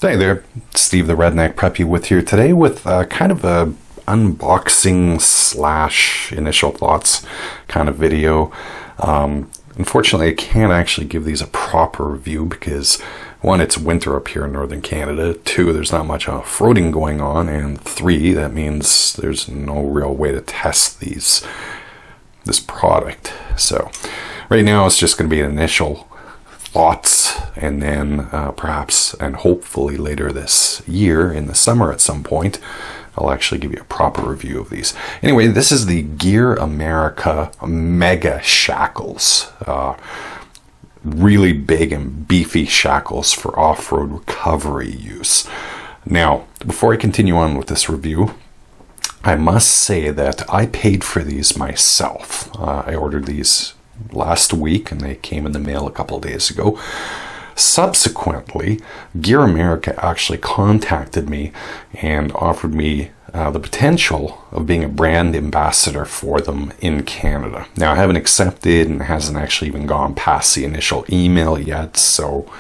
Hey there, Steve the Redneck Preppy with you today with kind of a unboxing slash initial thoughts kind of video. Unfortunately, I can't actually give these a proper review because one, it's winter up here in northern Canada. Two, there's not much off-roading going on. And three, that means there's no real way to test this product. So right now it's just going to be an initial thoughts, and then perhaps and hopefully later this year in the summer at some point I'll actually give you a proper review of these. Anyway, this is the GearAmerica Mega Shackles, really big and beefy shackles for off-road recovery use. Now, before I continue on with this review, I must say that I paid for these myself. I ordered these last week and they came in the mail a couple of days ago. Subsequently, GearAmerica actually contacted me and offered me the potential of being a brand ambassador for them in Canada. Now, I haven't accepted and it hasn't actually even gone past the initial email yet, so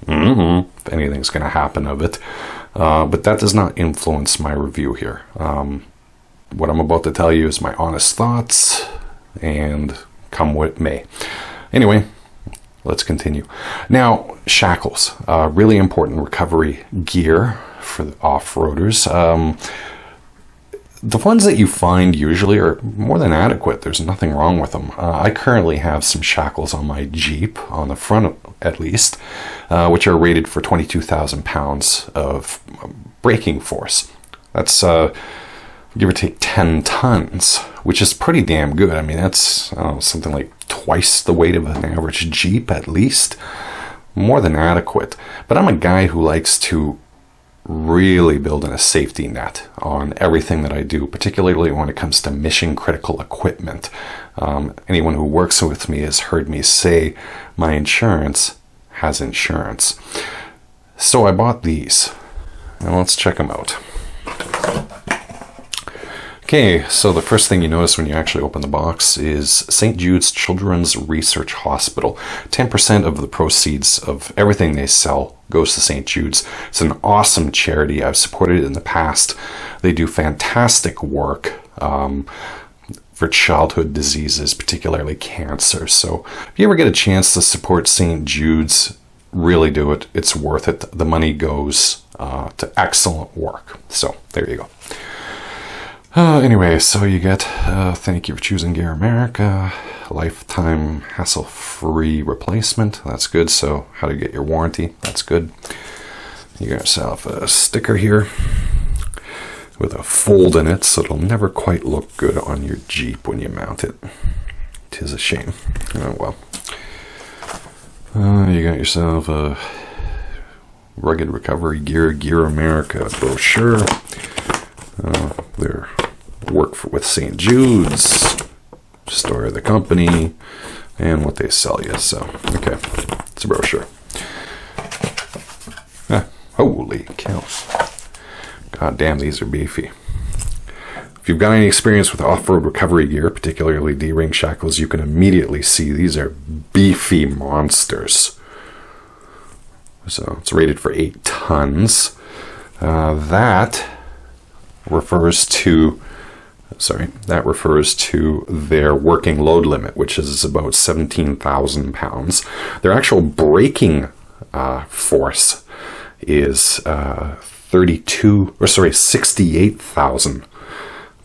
if anything's going to happen of it. But that does not influence my review here. What I'm about to tell you is my honest thoughts, and come what may. Anyway, let's continue. Now, shackles, really important recovery gear for the off-roaders. The ones that you find usually are more than adequate. There's nothing wrong with them. I currently have some shackles on my Jeep, on the front at least, which are rated for 22,000 pounds of braking force. That's give or take 10 tons, which is pretty damn good. I mean, that's something like twice the weight of an average Jeep at least. More than adequate. But I'm a guy who likes to really build in a safety net on everything that I do, particularly when it comes to mission critical equipment. Anyone who works with me has heard me say my insurance has insurance. So I bought these. Now let's check them out. Okay, so the first thing you notice when you actually open the box is St. Jude's Children's Research Hospital. 10% of the proceeds of everything they sell goes to St. Jude's. It's an awesome charity. I've supported it in the past. They do fantastic work for childhood diseases, particularly cancer. So if you ever get a chance to support St. Jude's, really do it. It's worth it. The money goes to excellent work. So there you go. Anyway, so you get, thank you for choosing GearAmerica, lifetime hassle-free replacement, that's good. So how to get your warranty, that's good. You got yourself a sticker here with a fold in it, so it'll never quite look good on your Jeep when you mount it. 'Tis a shame. Oh well. You got yourself a rugged recovery gear, GearAmerica brochure. Their work with St. Jude's, story of the company, and what they sell you. So, okay, it's a brochure. Holy cow. God damn, these are beefy. If you've got any experience with off-road recovery gear, particularly D-ring shackles, you can immediately see these are beefy monsters. So, it's rated for 8 tons. That refers to their working load limit, which is about 17,000 pounds. Their actual braking force is 68,000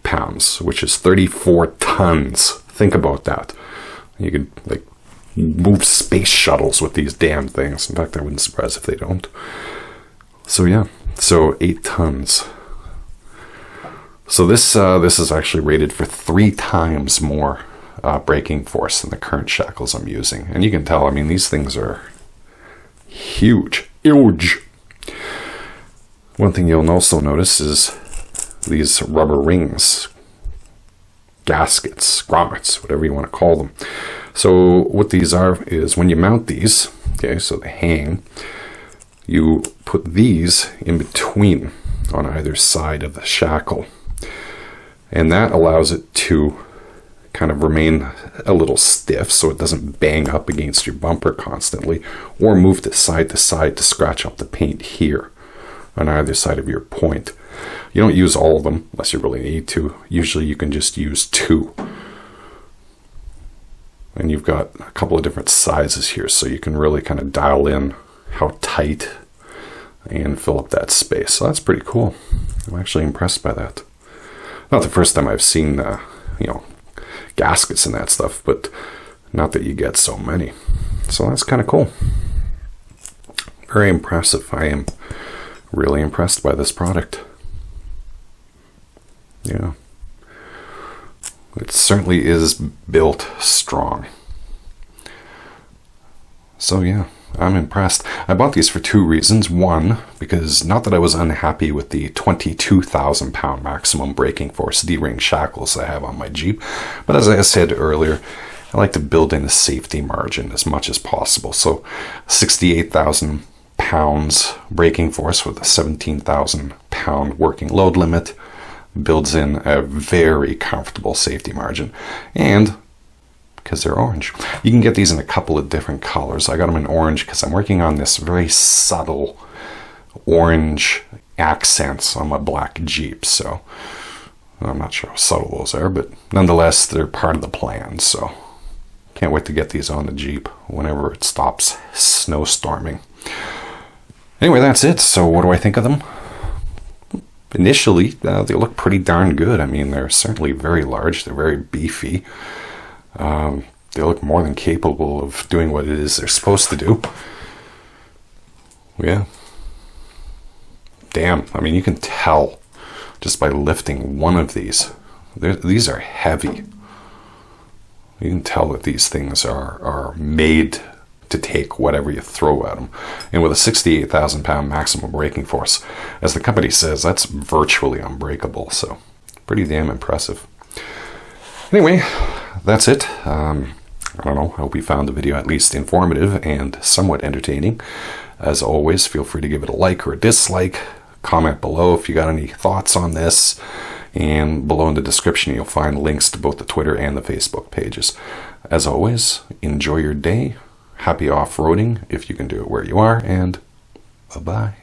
pounds, which is 34 tons. Think about that. You could move space shuttles with these damn things. In fact, I wouldn't be surprised if they don't. So yeah, so 8 tons. So this is actually rated for 3 times more braking force than the current shackles I'm using. And you can tell, I mean, these things are huge. Huge. One thing you'll also notice is these rubber rings, gaskets, grommets, whatever you want to call them. So what these are is when you mount these, okay, so they hang, you put these in between on either side of the shackle. And that allows it to kind of remain a little stiff so it doesn't bang up against your bumper constantly or move to side to scratch up the paint here. on either side of your point. You don't use all of them unless you really need to. Usually you can just use 2. And you've got a couple of different sizes here, so you can really kind of dial in how tight and fill up that space. So that's pretty cool. I'm actually impressed by that. Not the first time I've seen, gaskets and that stuff, but not that you get so many. So that's kind of cool. Very impressive. I am really impressed by this product. Yeah. It certainly is built strong. So yeah, I'm impressed. I bought these for 2 reasons. One, because not that I was unhappy with the 22,000 pound maximum braking force D-ring shackles I have on my Jeep, but as I said earlier, I like to build in a safety margin as much as possible. So 68,000 pounds braking force with a 17,000 pound working load limit builds in a very comfortable safety margin. And because they're orange, you can get these in a couple of different colors. I got them in orange because I'm working on this very subtle orange accents on my black Jeep. So I'm not sure how subtle those are, but nonetheless, they're part of the plan. So can't wait to get these on the Jeep whenever it stops snowstorming. Anyway, that's it. So what do I think of them? Initially, they look pretty darn good. I mean, they're certainly very large. They're very beefy. They look more than capable of doing what it is they're supposed to do. Yeah. Damn. I mean, you can tell just by lifting one of these. These are heavy. You can tell that these things are made to take whatever you throw at them. And with a 68,000 pound maximum braking force, as the company says, that's virtually unbreakable. So pretty damn impressive. Anyway, that's it. I don't know. I hope you found the video at least informative and somewhat entertaining. As always, feel free to give it a like or a dislike. Comment below if you got any thoughts on this. And below in the description, you'll find links to both the Twitter and the Facebook pages. As always, enjoy your day. Happy off-roading if you can do it where you are, and bye-bye.